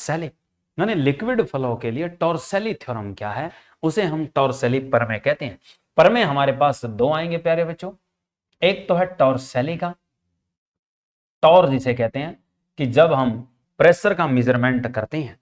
टॉर्सेली, यानी liquid flow के लिए टॉर्सेली थ्योरम क्या है, उसे हम टॉर्सेली प्रमेय कहते हैं। प्रमेय हमारे पास दो आएंगे प्यारे बच्चों, एक तो है टॉर्सेली का, टॉर जिसे कहते हैं कि जब हम प्रेशर का मेजरमेंट करते हैं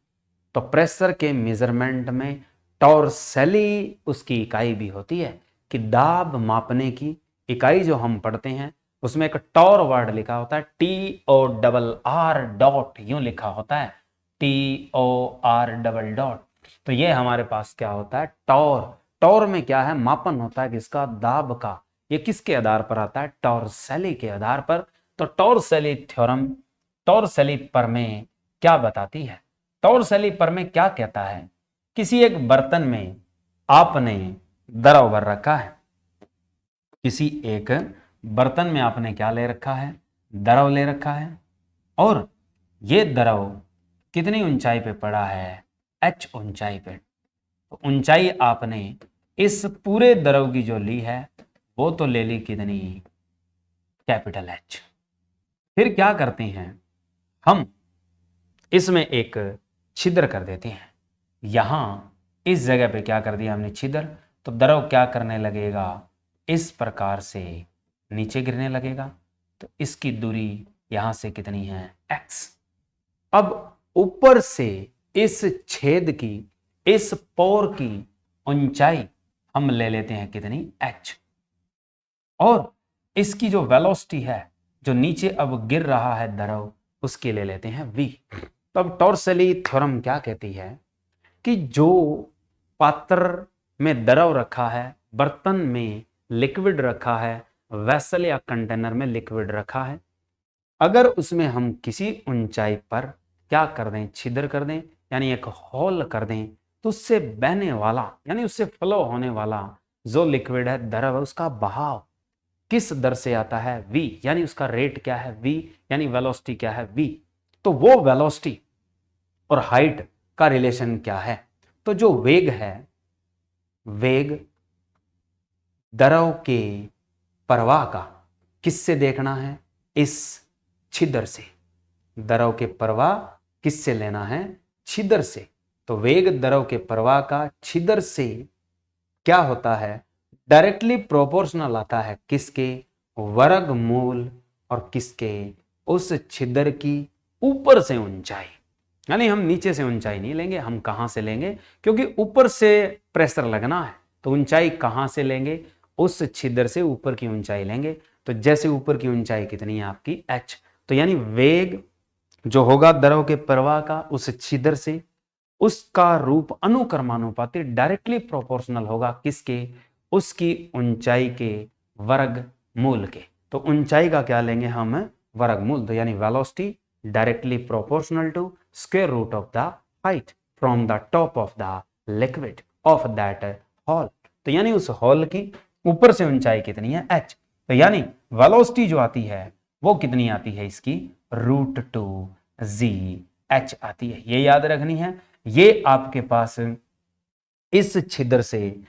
तो प्रेशर के मेजरमेंट में टॉर्सेली उसकी इकाई भी होती है, कि दाब मापने की इकाई जो हम पढ़ते हैं उसमें एक टॉर वर्ड लिखा होता है, TORR डॉट यूं लिखा होता है, TOR डबल डॉट। तो ये हमारे पास क्या होता है, टॉर। टॉर में क्या है, मापन होता है किसका, दाब का। ये किसके आधार पर आता है, टॉर्सेली के आधार पर। तो टॉर्सेली थ्योरम, टॉर्सेली प्रमेय क्या बताती है, टॉर्सेली प्रमेय क्या कहता है, किसी एक बर्तन में आपने द्रव भर रखा है, किसी एक बर्तन में आपने क्या ले रखा है, द्रव ले रखा है, और ये द्रव कितनी ऊंचाई पे पड़ा है, h ऊंचाई पे। तो ऊंचाई आपने इस पूरे द्रव की जो ली है वो तो ले ली कितनी, कैपिटल H। फिर क्या करते हैं, हम इसमें एक छिद्र कर देते हैं, यहां इस जगह पे क्या कर दिया हमने, छिद्र। तो द्रव क्या करने लगेगा, इस प्रकार से नीचे गिरने लगेगा। तो इसकी दूरी यहां से कितनी है, x। अब ऊपर से इस छेद की, इस पोर की ऊंचाई हम ले लेते हैं कितनी, h। और इसकी जो वेलोसिटी है, जो नीचे अब गिर रहा है द्रव, उसके ले लेते हैं v। तो अब टॉर्सेली थ्योरम क्या कहती है कि जो पात्र में द्रव रखा है, बर्तन में लिक्विड रखा है, वेसल या कंटेनर में लिक्विड रखा है, अगर उसमें हम किसी ऊंचाई पर क्या कर दें, छिद्र कर दें, यानी एक होल कर दें, तो उससे बहने वाला, यानी उससे फ्लो होने वाला जो लिक्विड है, द्रव है, उसका बहाव किस दर से आता है, v, यानी उसका रेट क्या है, v, यानी वेलोसिटी क्या है, v। तो वो वेलोसिटी और हाइट का रिलेशन क्या है, तो जो वेग है, वेग द्रव के प्रवाह का किससे देखना है, इस छिद्र से। द्रव के प्रवाह किससे लेना है, छिद्र से। तो वेग द्रव के प्रवाह का छिद्र से क्या होता है, डायरेक्टली प्रोपोर्शनल आता है किसके, वर्गमूल और किसके, उस छिद्र की ऊपर से ऊंचाई। यानी हम नीचे से ऊंचाई नहीं लेंगे, हम कहां से लेंगे, क्योंकि ऊपर से प्रेशर लगना है, तो ऊंचाई कहां से लेंगे, उस छिद्र से ऊपर की ऊंचाई लेंगे। तो जैसे ऊपर की ऊंचाई कितनी है आपकी, h। तो यानी वेग जो होगा द्रव के प्रवाह का उस छिद्र से, उसका रूप अनुक्रमानुपाती डायरेक्टली प्रोपोर्शनल होगा किसके, उसकी ऊंचाई के वर्गमूल के। तो ऊंचाई का क्या लेंगे हम, वर्गमूल। तो यानी velocity directly proportional to square root of the height from the top of the liquid of that hole. तो यानी उस हॉल की ऊपर से ऊंचाई कितनी है, h। तो यानी वेलोसिटी जो आती है वो कितनी आती है इसकी, √2gh आती है। ये याद रखनी है। ये आपके पास इस छिद्र से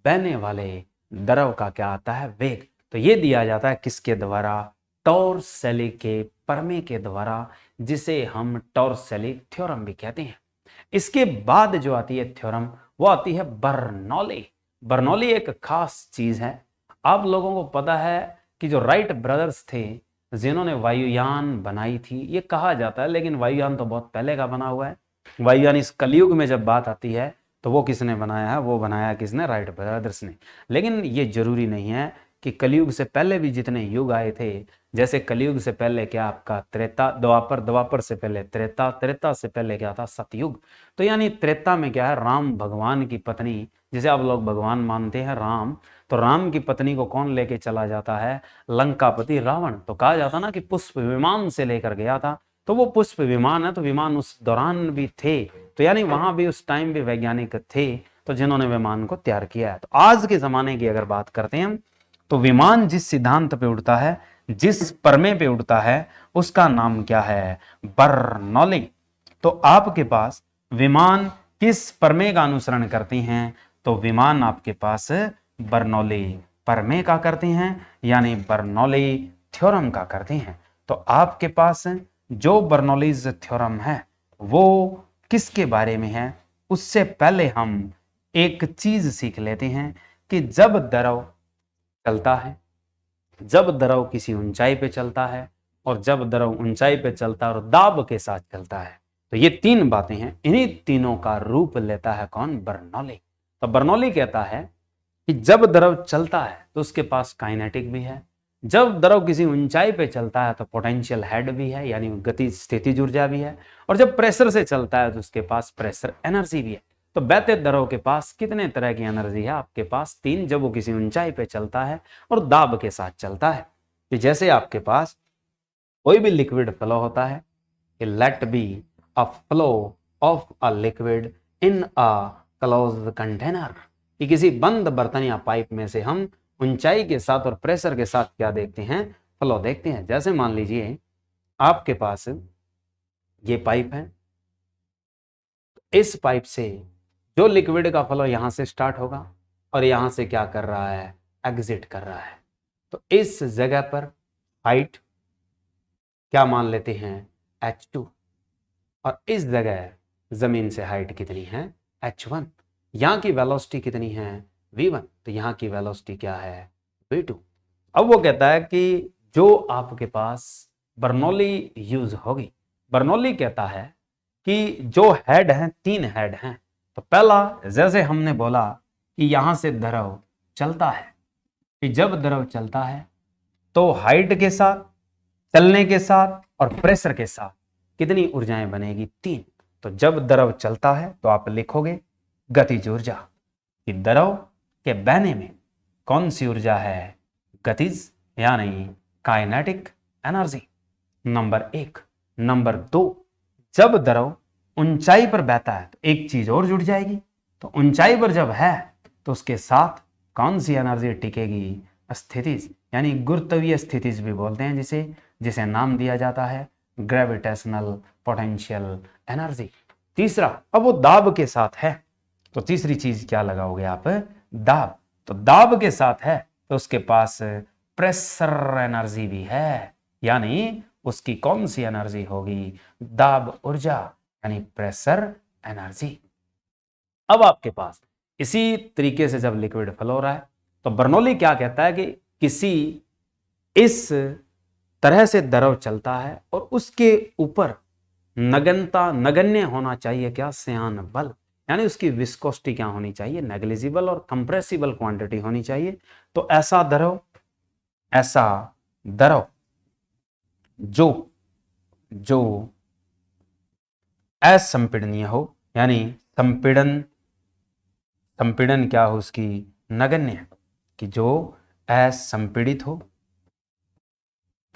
बहने वाले द्रव का क्या आता है, वेग। तो ये दिया जाता है किसके द्वारा, टॉर्सेली के प्रमेय के द्वारा, जिसे हम टॉर्सेली थ्योरम भी कहते हैं। इसके बाद जो आती है थ्योरम, वो आती है बर्नौली। बर्नौली एक खास चीज है। आप लोगों को पता है कि जो राइट ब्रदर्स थे जिन्होंने वायुयान बनाई थी, ये कहा जाता है, लेकिन वायुयान तो बहुत पहले का बना हुआ है। वायुयान इस कलयुग में जब बात आती है तो वो किसने बनाया है, वो बनाया किसने, राइट ब्रदर्स ने। लेकिन ये जरूरी नहीं है कि कलयुग से पहले भी जितने युग आए थे, जैसे कलयुग से पहले क्या आपका त्रेता, द्वापर, द्वापर से पहले त्रेता, त्रेता से पहले क्या था, सतयुग। तो यानी त्रेता में क्या है, राम भगवान की पत्नी, जिसे आप लोग भगवान मानते हैं राम, तो राम की पत्नी को कौन लेके चला जाता है, लंकापति रावण। तो कहा जाता ना कि पुष्प विमान से लेकर गया था, तो वो पुष्प विमान है, तो विमान उस दौरान भी थे। तो यानी वहां भी उस टाइम भी वैज्ञानिक थे, तो जिन्होंने विमान को तैयार किया है। तो आज के जमाने की अगर बात करते हैं, तो विमान जिस सिद्धांत पे उड़ता है, जिस प्रमेय पे उड़ता है, उसका नाम क्या है, बर्नौली। तो आपके पास विमान किस प्रमेय का अनुसरण करते हैं, तो विमान आपके पास बर्नौली प्रमेय का करते हैं, यानी बर्नौली थ्योरम का करते हैं। तो आपके पास जो बर्नौलीज थ्योरम है वो किसके बारे में है, उससे पहले हम एक चीज सीख लेते हैं कि जब द्रव चलता है, जब द्रव किसी ऊंचाई पे चलता है और जब द्रव ऊंचाई पे चलता है और दाब के साथ चलता है, तो ये तीन बातें हैं। इन्हीं तीनों का रूप लेता है कौन, बर्नौली। तो बर्नौली कहता है कि जब द्रव चलता है तो उसके पास काइनेटिक भी है, जब द्रव किसी ऊंचाई पे चलता है तो पोटेंशियल हेड भी है यानी गति स्थितिज ऊर्जा भी है, और जब प्रेशर से चलता है तो उसके पास प्रेशर एनर्जी भी है। तो बहते द्रव के पास कितने तरह की एनर्जी है, आपके पास तीन, जब वो किसी ऊंचाई पे चलता है और दाब के साथ चलता है। कि जैसे आपके पास कोई भी लिक्विड फ्लो होता है, let be a flow of a liquid in a closed container, कि किसी बंद बर्तन या पाइप में से हम ऊंचाई के साथ और प्रेशर के साथ क्या देखते हैं, फ्लो देखते हैं। जैसे मान लीजिए आपके पास ये पाइप है, इस पाइप से जो लिक्विड का फ्लो यहां से स्टार्ट होगा और यहां से क्या कर रहा है, एग्जिट कर रहा है। तो इस जगह पर हाइट क्या मान लेते हैं, h2, और इस जगह जमीन से हाइट कितनी है, h1। यहां की वेलोसिटी कितनी है, v1, तो यहां की वेलोसिटी क्या है, v2। अब वो कहता है कि जो आपके पास बर्नौली यूज होगी, बर्नौली कहता है कि जो हेड हैं, तीन हेड हैं। तो पहला, जैसे हमने बोला कि यहां से द्रव चलता है, कि जब द्रव चलता है तो हाइट के साथ, चलने के साथ और प्रेशर के साथ कितनी ऊर्जाएं बनेगी, तीन। तो जब द्रव चलता है तो आप लिखोगे गतिज ऊर्जा, कि द्रव के बहने में कौन सी ऊर्जा है, गतिज यानी काइनेटिक एनर्जी, नंबर एक। नंबर दो, जब द्रव ऊंचाई पर बहता है तो एक चीज और जुड़ जाएगी, तो ऊंचाई पर जब है तो उसके साथ कौन सी एनर्जी टिकेगी, स्थितिज यानी गुरुत्वीय स्थितिज भी बोलते हैं जिसे, जिसे नाम दिया जाता है ग्रेविटेशनल पोटेंशियल एनर्जी। तीसरा, अब वो दाब के साथ है तो तीसरी चीज क्या लगाओगे आप, दाब। तो दाब के साथ है तो उसके पास प्रेशर एनर्जी भी है, यानी उसकी कौन सी एनर्जी होगी, दाब ऊर्जा यानी प्रेशर एनर्जी। अब आपके पास इसी तरीके से जब लिक्विड फ्लो हो रहा है तो बर्नौली क्या कहता है कि किसी इस तरह से द्रव चलता है और उसके ऊपर नगण्य होना चाहिए क्या, श्यान बल, यानी उसकी विस्कोसिटी क्या होनी चाहिए, नेग्लिजिबल और कंप्रेसिबल क्वांटिटी होनी चाहिए। तो ऐसा द्रव जो असंपीडनीय हो, यानी संपीड़न क्या हो उसकी, नगण्य, कि जो असंपीड़ित हो,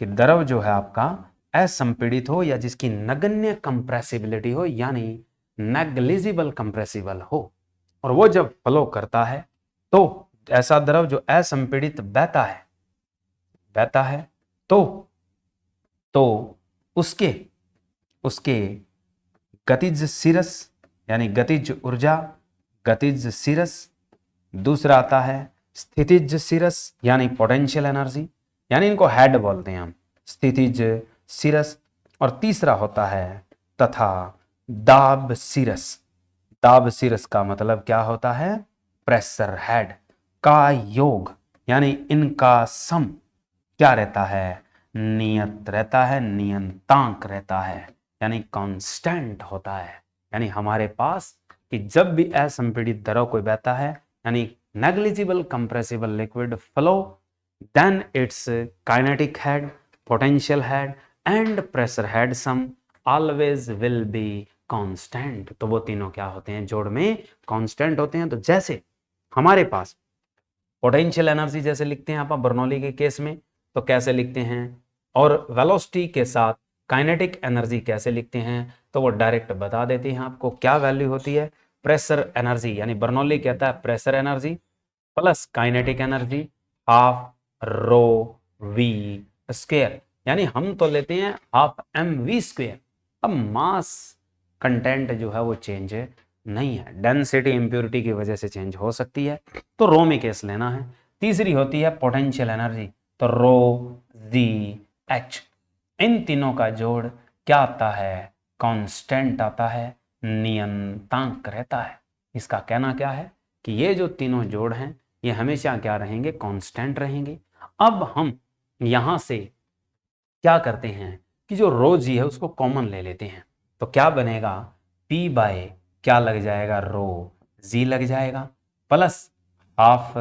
कि द्रव जो है आपका असंपीड़ित हो या जिसकी नगण्य कंप्रेसिबिलिटी हो यानी नेग्लिजिबल कंप्रेसिबल हो, और वो जब फ्लो करता है तो ऐसा द्रव जो असंपीड़ित बहता है तो उसके गतिज सिरस यानी गतिज ऊर्जा, गतिज सिरस, दूसरा आता है स्थितिज सिरस यानी पोटेंशियल एनर्जी, यानी इनको हेड बोलते हैं हम, स्थितिज सिरस, और तीसरा होता है तथा दाब सिरस। दाब सिरस का मतलब क्या होता है, प्रेशर हेड का योग, यानी इनका सम क्या रहता है, नियत रहता है, नियतांक रहता है, यानी कांस्टेंट होता है। यानी हमारे पास कि जब भी असंपीड़ित द्रव कोई बहता है यानी negligible compressible liquid flow, then its kinetic head, potential head and pressure head sum always will be constant. तो वो तीनों क्या होते हैं, जोड़ में कांस्टेंट होते हैं। तो जैसे हमारे पास पोटेंशियल एनर्जी जैसे लिखते हैं आप बर्नौली के केस में, तो कैसे लिखते हैं, और वेलोसिटी के साथ काइनेटिक एनर्जी कैसे लिखते हैं, तो वो डायरेक्ट बता देते हैं आपको क्या वैल्यू होती है। प्रेशर एनर्जी यानी बर्नौली कहता है pressure energy plus kinetic energy half rho V square, यानी हम तो लेते हैं हाफ एम वी स्क्वायर। अब मास कंटेंट जो है वो चेंज नहीं है, डेंसिटी इंप्योरिटी की वजह से चेंज हो सकती है, तो रो में केस लेना है। तीसरी होती है पोटेंशियल एनर्जी, तो रो जी एच, इन तीनों का जोड़ क्या आता है, कांस्टेंट आता है, नियतांक रहता है। इसका कहना क्या है कि ये जो तीनों जोड़ हैं ये हमेशा क्या रहेंगे, कांस्टेंट रहेंगे। अब हम यहां से क्या करते हैं कि जो रो जी है उसको कॉमन ले लेते हैं, तो क्या बनेगा, p बाय क्या लग जाएगा, रो जी लग जाएगा, प्लस हाफ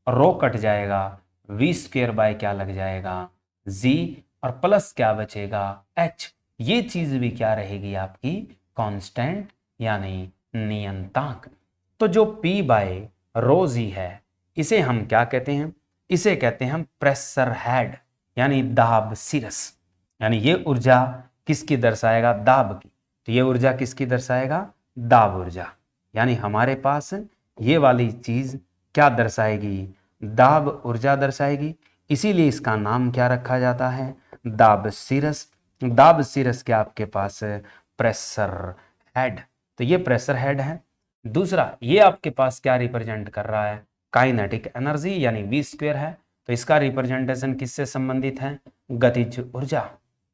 रो कट जाएगा, v स्क्वेयर बाय क्या लग जाएगा, जी, और प्लस क्या बचेगा, h। ये चीज भी क्या रहेगी आपकी, कांस्टेंट यानी नियतांक। तो जो p बाय रो जी है इसे हम क्या कहते हैं, इसे कहते हैं हम प्रेशर हेड यानी दाब सिरस। यानी ये ऊर्जा किसकी दर्शाएगा, दाब की। तो ये ऊर्जा किसकी दर्शाएगा, दाब ऊर्जा। यानी हमारे पास ये वाली चीज क्या दर्शाएगी, दाब ऊर्जा दर्शाएगी। इसीलिए इसका नाम क्या रखा जाता है, दाब सिरस। दाब सिरस के आपके पास प्रेशर हेड, तो ये प्रेशर हेड है। दूसरा ये आपके पास क्या रिप्रेजेंट कर रहा है, काइनेटिक एनर्जी यानी v स्क्वेयर है। तो इसका रिप्रेजेंटेशन किससे संबंधित है, गतिज ऊर्जा।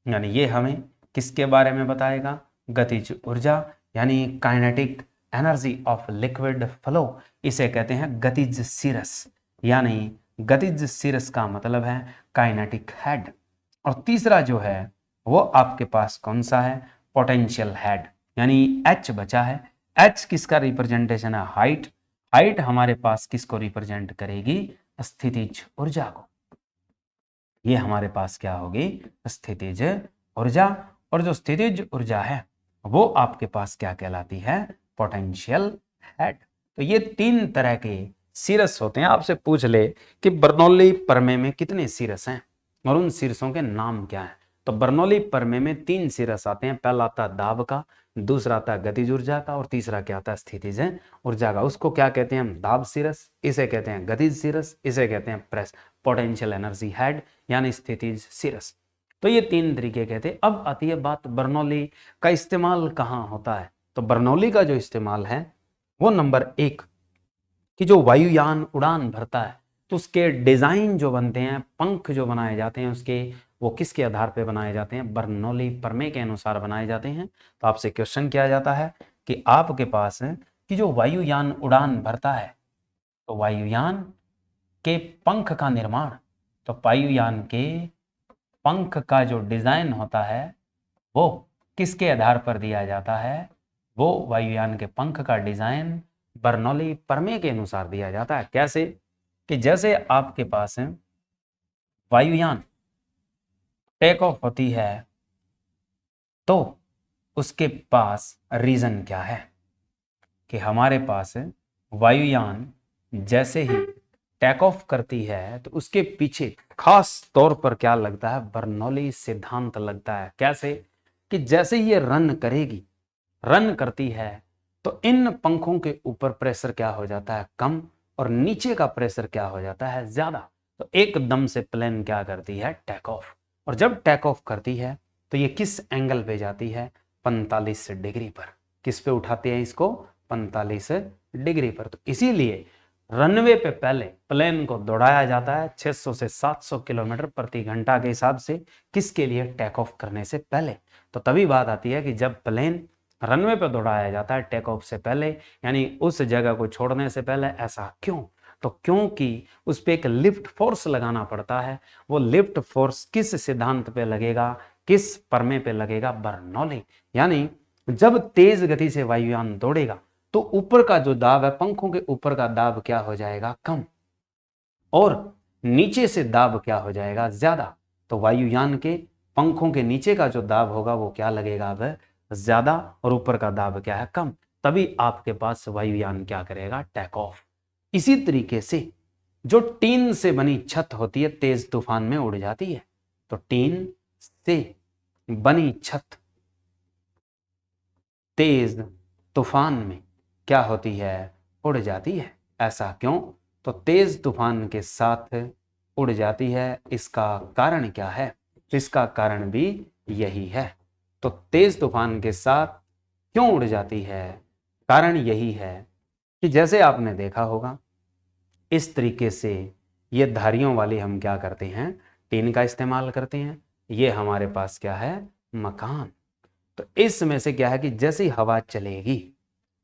यानी ये हमें किसके बारे में बताएगा, गतिज ऊर्जा यानी kinetic energy of liquid flow. इसे कहते हैं गतिज सिरस, यानी गतिज सिरस का मतलब है काइनेटिक हेड। और तीसरा जो है वो आपके पास कौन सा है, पोटेंशियल हेड, यानी H बचा है। H किसका रिप्रेजेंटेशन है, हाइट। हाइट हमारे पास किसको रिप्रेजेंट करेगी, स्थितिज ऊर्जा को। ये हमारे पास क्या होगी, स्थितिज ऊर्जा। और जो स्थितिज ऊर्जा है वो आपके पास क्या कहलाती है, पोटेंशियल हेड। तो ये तीन तरह के सिरस होते हैं। आपसे पूछ ले कि बर्नौली प्रमेय में कितने सिरस हैं और उन सिरसों के नाम क्या हैं, तो बर्नौली प्रमेय में तीन सिरस आते हैं। पहला आता है दाब का, दूसरा आता है गतिज ऊर्जा का, और तीसरा क्या आता है, स्थितिज ऊर्जा का। उसको क्या कहते हैं हम, दाब सिरस, इसे कहते हैं गतिज सिरस, इसे कहते हैं प्रेस पोटेंशियल एनर्जी हेड यानी स्थितिज सिरस। तो ये तीन तरीके कहते हैं। अब आती है बात बर्नौली का इस्तेमाल कहाँ होता है। तो बर्नौली का जो इस्तेमाल है वो नंबर एक, कि जो वायुयान उड़ान भरता है तो उसके डिजाइन जो बनते हैं, पंख जो बनाए जाते हैं उसके, वो किसके आधार पर बनाए जाते हैं, बर्नौली प्रमेय के अनुसार बनाए जाते हैं। तो आपसे क्वेश्चन किया जाता है कि आपके पास कि जो वायुयान उड़ान भरता है तो वायुयान के पंख का निर्माण, तो वायुयान के पंख का जो डिजाइन होता है वो किसके आधार पर दिया जाता है, वो वायुयान के पंख का डिजाइन बर्नौली प्रमेय के अनुसार दिया जाता है। कैसे, कि जैसे आपके पास वायुयान टेक ऑफ होती है तो उसके पास रीजन क्या है, कि हमारे पास वायुयान जैसे ही टेक ऑफ करती है तो उसके पीछे खास तौर पर क्या लगता है, बर्नौली सिद्धांत लगता है। कैसे, कि जैसे ही ये रन करेगी, रन करती है तो इन पंखों के ऊपर प्रेशर क्या हो जाता है, कम, और नीचे का प्रेशर क्या हो जाता है, ज्यादा। तो एकदम से प्लेन क्या करती है, टेक ऑफ। और जब टेक ऑफ करती है तो ये किस एंगल पे जाती है, 45 डिग्री पर। किस पे उठाते हैं इसको, 45 डिग्री पर। तो इसीलिए रनवे पे पहले प्लेन को दौड़ाया जाता है 600 से 700 किलोमीटर प्रति घंटा के हिसाब से, किसके लिए, टेक ऑफ करने से पहले। तो तभी बात आती है कि जब प्लेन रनवे पर दौड़ाया जाता है टेक ऑफ से पहले, यानी उस जगह को छोड़ने से पहले। ऐसा क्यों, तो क्योंकि उस पर एक लिफ्ट फोर्स लगाना पड़ता है। वो लिफ्ट फोर्स किस सिद्धांत पे लगेगा, किस प्रमेय पे लगेगा, बर्नौली। यानी जब तेज गति से वायुयान दौड़ेगा तो ऊपर का जो दाब है, पंखों के ऊपर का दाब क्या हो जाएगा, कम, और नीचे से दाब क्या हो जाएगा, ज्यादा। तो वायुयान के पंखों के नीचे का जो दाब होगा वो क्या लगेगा, अब ज्यादा, और ऊपर का दाब क्या है, कम। तभी आपके पास वायुयान क्या करेगा, टेक ऑफ। इसी तरीके से जो टीन से बनी छत होती है तेज तूफान में उड़ जाती है। तो टीन से बनी छत तेज तूफान में क्या होती है, उड़ जाती है। ऐसा क्यों, तो तेज तूफान के साथ उड़ जाती है। इसका कारण क्या है, इसका कारण भी यही है। तो तेज तूफान के साथ क्यों उड़ जाती है, कारण यही है कि जैसे आपने देखा होगा इस तरीके से ये धारियों वाली हम क्या करते हैं, टीन का इस्तेमाल करते हैं। ये हमारे पास क्या है, मकान। तो इसमें से क्या है कि जैसे ही हवा चलेगी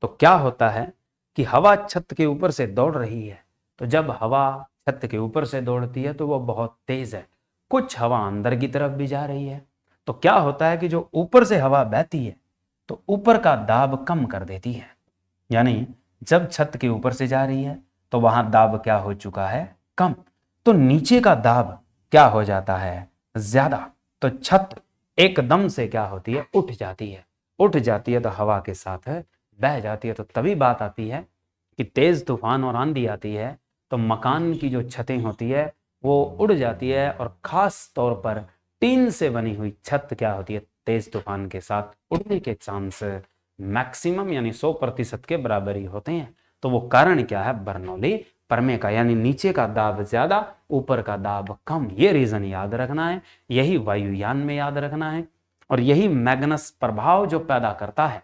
तो क्या होता है कि हवा छत के ऊपर से दौड़ रही है। तो जब हवा छत के ऊपर से दौड़ती है तो वो बहुत तेज है, कुछ हवा अंदर की तरफ भी जा रही है। तो क्या होता है कि जो ऊपर से हवा बहती है तो ऊपर का दाब कम कर देती है। यानी जब छत के ऊपर से जा रही है तो वहां दाब क्या हो चुका है, कम। तो नीचे का दाब क्या हो जाता है, ज्यादा। तो छत एकदम से क्या होती है, उठ जाती है। उठ जाती है तो हवा के साथ बह जाती है। तो तभी बात आती है कि तेज तूफान और आंधी आती है तो मकान की जो छतें होती है वो उड़ जाती है, और खास तौर पर टीन से बनी हुई छत क्या होती है, तेज तूफान के साथ उड़ने के चांस मैक्सिमम यानी 100% के बराबर ही होते हैं। तो वो कारण क्या है, बर्नौली प्रमेय का, यानी नीचे का दाब ज्यादा ऊपर का दाब कम। ये रीजन याद रखना है, यही वायुयान में याद रखना है, और यही मैग्नस प्रभाव जो पैदा करता है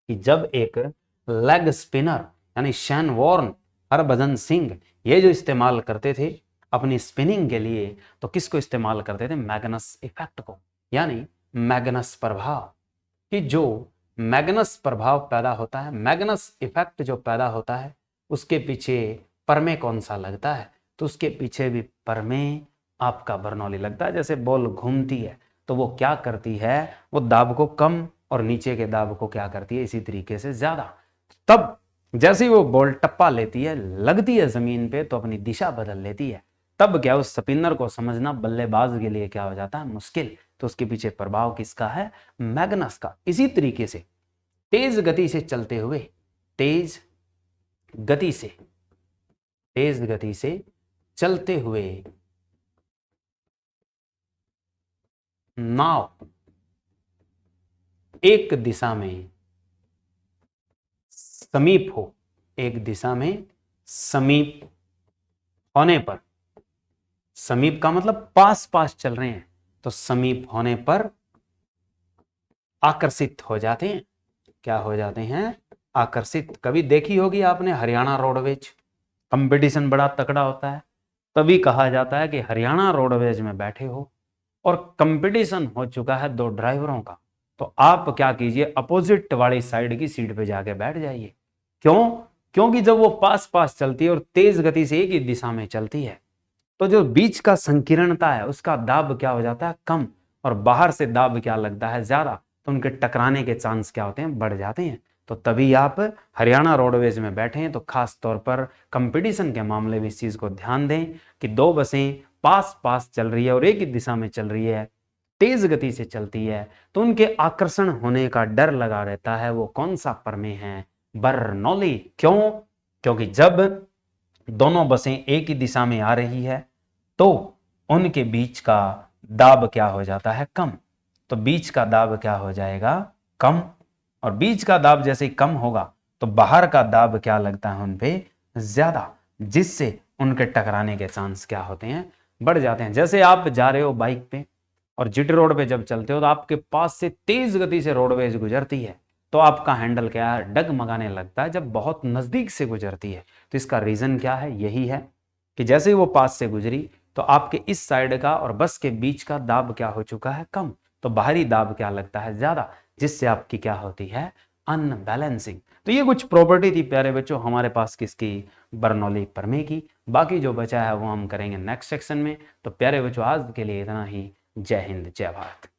कि जब एक लेग स्पिनर यानी शैन वॉर्न, हरभजन सिंह, ये जो इस्तेमाल करते थे अपनी स्पिनिंग के लिए, तो किसको इस्तेमाल करते थे, मैग्नस इफेक्ट को, यानी मैग्नस प्रभाव। कि जो मैग्नस प्रभाव पैदा होता है, मैग्नस इफेक्ट जो पैदा होता है, उसके पीछे परमे कौन सा लगता है, तो उसके पीछे भी परमे आपका बर्नौली लगता है। जैसे बॉल घूमती है तो वो क्या करती है, वो दाब को कम और नीचे के दाब को क्या करती है, इसी तरीके से ज्यादा। तब जैसे ही वो बॉल टप्पा लेती है, लगती है जमीन पे, तो अपनी दिशा बदल लेती है। तब क्या, उस स्पिनर को समझना बल्लेबाज के लिए क्या हो जाता है, मुश्किल। तो उसके पीछे प्रभाव किसका है, मैग्नस का। इसी तरीके से तेज गति से चलते हुए, तेज गति से, तेज गति से चलते हुए नाव एक दिशा में समीप हो, एक दिशा में समीप होने पर, समीप का मतलब पास पास चल रहे हैं, तो समीप होने पर आकर्षित हो जाते हैं। क्या हो जाते हैं, आकर्षित। कभी देखी होगी आपने हरियाणा रोडवेज, कंपटीशन बड़ा तगड़ा होता है, तभी कहा जाता है कि हरियाणा रोडवेज में बैठे हो और कंपटीशन हो चुका है दो ड्राइवरों का, तो आप क्या कीजिए, अपोजिट वाली साइड की सीट पे जाके बैठ जाइए। क्यों, क्योंकि जब वो पास पास चलती है और तेज गति से एक ही दिशा में चलती है, तो जो बीच का संकीर्णता है उसका दाब क्या हो जाता है, कम, और बाहर से दाब क्या लगता है, ज्यादा। तो उनके टकराने के चांस क्या होते हैं, बढ़ जाते हैं। तो तभी आप हरियाणा रोडवेज में बैठे हैं तो खास तौर पर कंपटीशन के मामले में इस चीज को ध्यान दें कि दो बसें पास पास चल रही है और एक ही दिशा में चल रही है, तेज गति से चलती है, तो उनके आकर्षण होने का डर लगा रहता है। वो कौन सा प्रमेय है, बर्नौली। क्यों, क्योंकि जब दोनों बसें एक ही दिशा में आ रही है तो उनके बीच का दाब क्या हो जाता है, कम। तो बीच का दाब क्या हो जाएगा, कम, और बीच का दाब जैसे ही कम होगा तो बाहर का दाब क्या लगता है उन पे, ज्यादा, जिससे उनके टकराने के चांस क्या होते हैं, बढ़ जाते हैं। जैसे आप जा रहे हो बाइक पे और जीटी रोड पे जब चलते हो तो आपके पास से तेज गति से रोडवेज गुजरती है, तो आपका हैंडल क्या है, डगमगाने लगता है जब बहुत नजदीक से गुजरती है। तो इसका रीजन क्या है, यही है कि जैसे ही वो पास से गुजरी तो आपके इस साइड का और बस के बीच का दाब क्या हो चुका है, कम, तो बाहरी दाब क्या लगता है, ज्यादा, जिससे आपकी क्या होती है, अनबैलेंसिंग। तो ये कुछ प्रॉपर्टी थी प्यारे बच्चों हमारे पास किसकी, बर्नौली प्रमेय की। बाकी जो बचा है वो हम करेंगे नेक्स्ट सेक्शन में। तो प्यारे बच्चों आज के लिए इतना ही। जय हिंद, जय भारत।